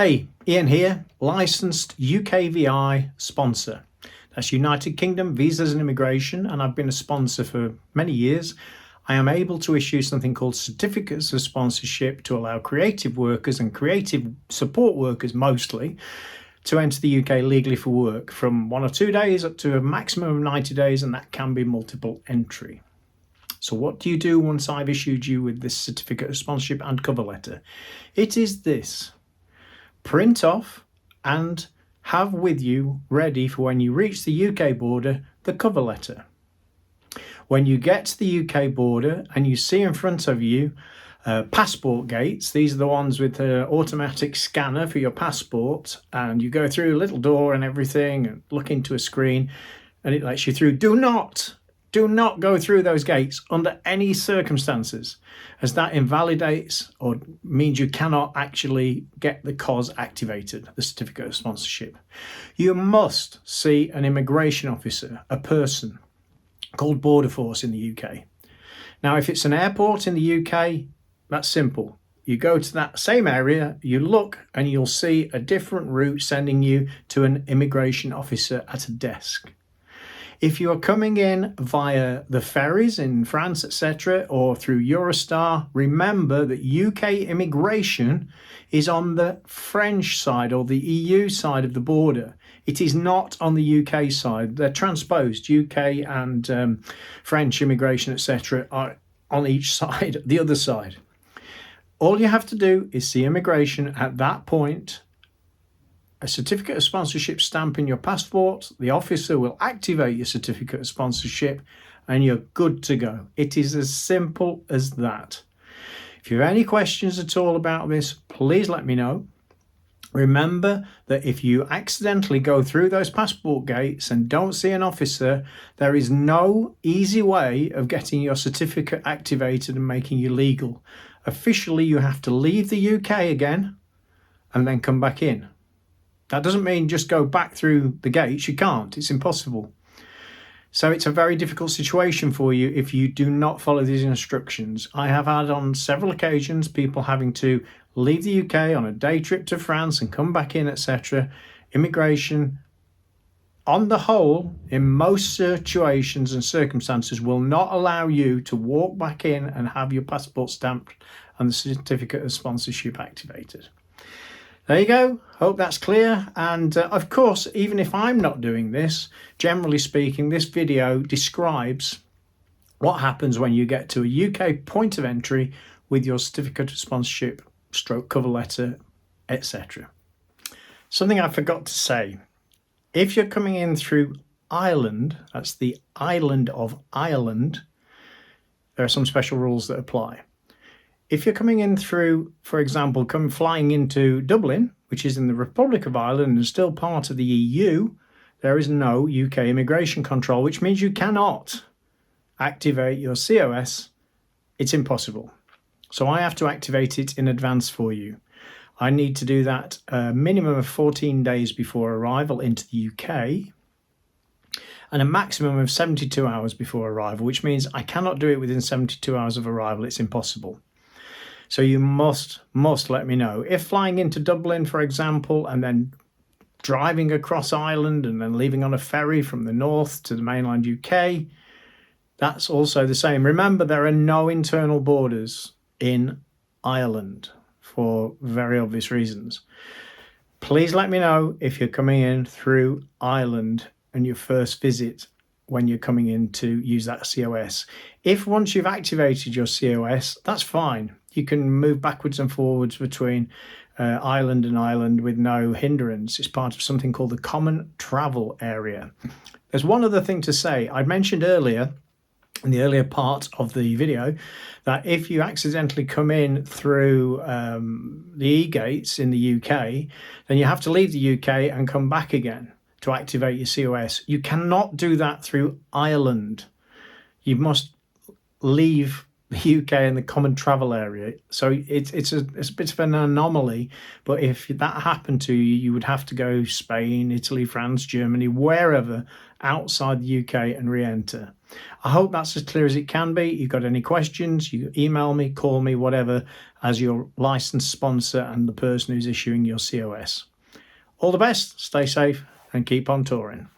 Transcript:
Hey, Ian here, licensed UKVI sponsor. That's United Kingdom Visas and Immigration, and I've been a sponsor for many years. I am able to issue something called certificates of sponsorship to allow creative workers and creative support workers mostly to enter the UK legally for work from 1 or 2 days up to a maximum of 90 days, and that can be multiple entry. So what do you do once I've issued you with this certificate of sponsorship and cover letter? It is this. Print off and have with you ready for when you reach the UK border the cover letter. When you get to the UK border and you see in front of you passport gates, these are the ones with the automatic scanner for your passport, and you go through a little door and everything and look into a screen and it lets you through. Do not go through those gates under any circumstances, as that invalidates or means you cannot actually get the COS activated, the certificate of sponsorship. You must see an immigration officer, a person called Border Force in the UK. Now, if it's an airport in the UK, that's simple. You go to that same area, you look, and you'll see a different route sending you to an immigration officer at a desk. If you are coming in via the ferries in France, etc., or through Eurostar, remember that UK immigration is on the French side or the EU side of the border. It is not on the UK side. They're transposed. UK and French immigration, etc., are on each side, the other side. All you have to do is see immigration at that point, a certificate of sponsorship stamp in your passport, the officer will activate your certificate of sponsorship and you're good to go. It is as simple as that. If you have any questions at all about this, please let me know. Remember that if you accidentally go through those passport gates and don't see an officer, there is no easy way of getting your certificate activated and making you legal. Officially, you have to leave the UK again and then come back in. That doesn't mean just go back through the gates. You can't. It's impossible. So it's a very difficult situation for you if you do not follow these instructions. I have had on several occasions people having to leave the UK on a day trip to France and come back in, etc. Immigration, on the whole, in most situations and circumstances, will not allow you to walk back in and have your passport stamped and the certificate of sponsorship activated. There you go. Hope that's clear. And of course, even if I'm not doing this, generally speaking, this video describes what happens when you get to a UK point of entry with your certificate of sponsorship, stroke cover letter, etc. Something I forgot to say. If you're coming in through Ireland, that's the island of Ireland, there are some special rules that apply. If you're coming in through, for example, flying into Dublin, which is in the Republic of Ireland and still part of the EU, there is no UK immigration control, which means you cannot activate your COS. It's impossible. So I have to activate it in advance for you. I need to do that a minimum of 14 days before arrival into the UK and a maximum of 72 hours before arrival, which means I cannot do it within 72 hours of arrival. It's impossible. So you must let me know. If flying into Dublin, for example, and then driving across Ireland and then leaving on a ferry from the north to the mainland UK, that's also the same. Remember, there are no internal borders in Ireland for very obvious reasons. Please let me know if you're coming in through Ireland and your first visit when you're coming in to use that COS. If once you've activated your COS, that's fine. You can move backwards and forwards between Ireland and Ireland with no hindrance. It's part of something called the Common Travel Area. There's one other thing to say. I mentioned earlier, in the earlier part of the video, that if you accidentally come in through the E-gates in the UK, then you have to leave the UK and come back again to activate your COS. You cannot do that through Ireland. You must leave the UK and the Common Travel Area. So it's a bit of an anomaly, but if that happened to you, you would have to go Spain, Italy, France, Germany, wherever outside the UK and re-enter. I hope that's as clear as it can be. If you've got any questions, you email me, call me, whatever, as your licensed sponsor and the person who's issuing your COS. All the best, stay safe, and keep on touring.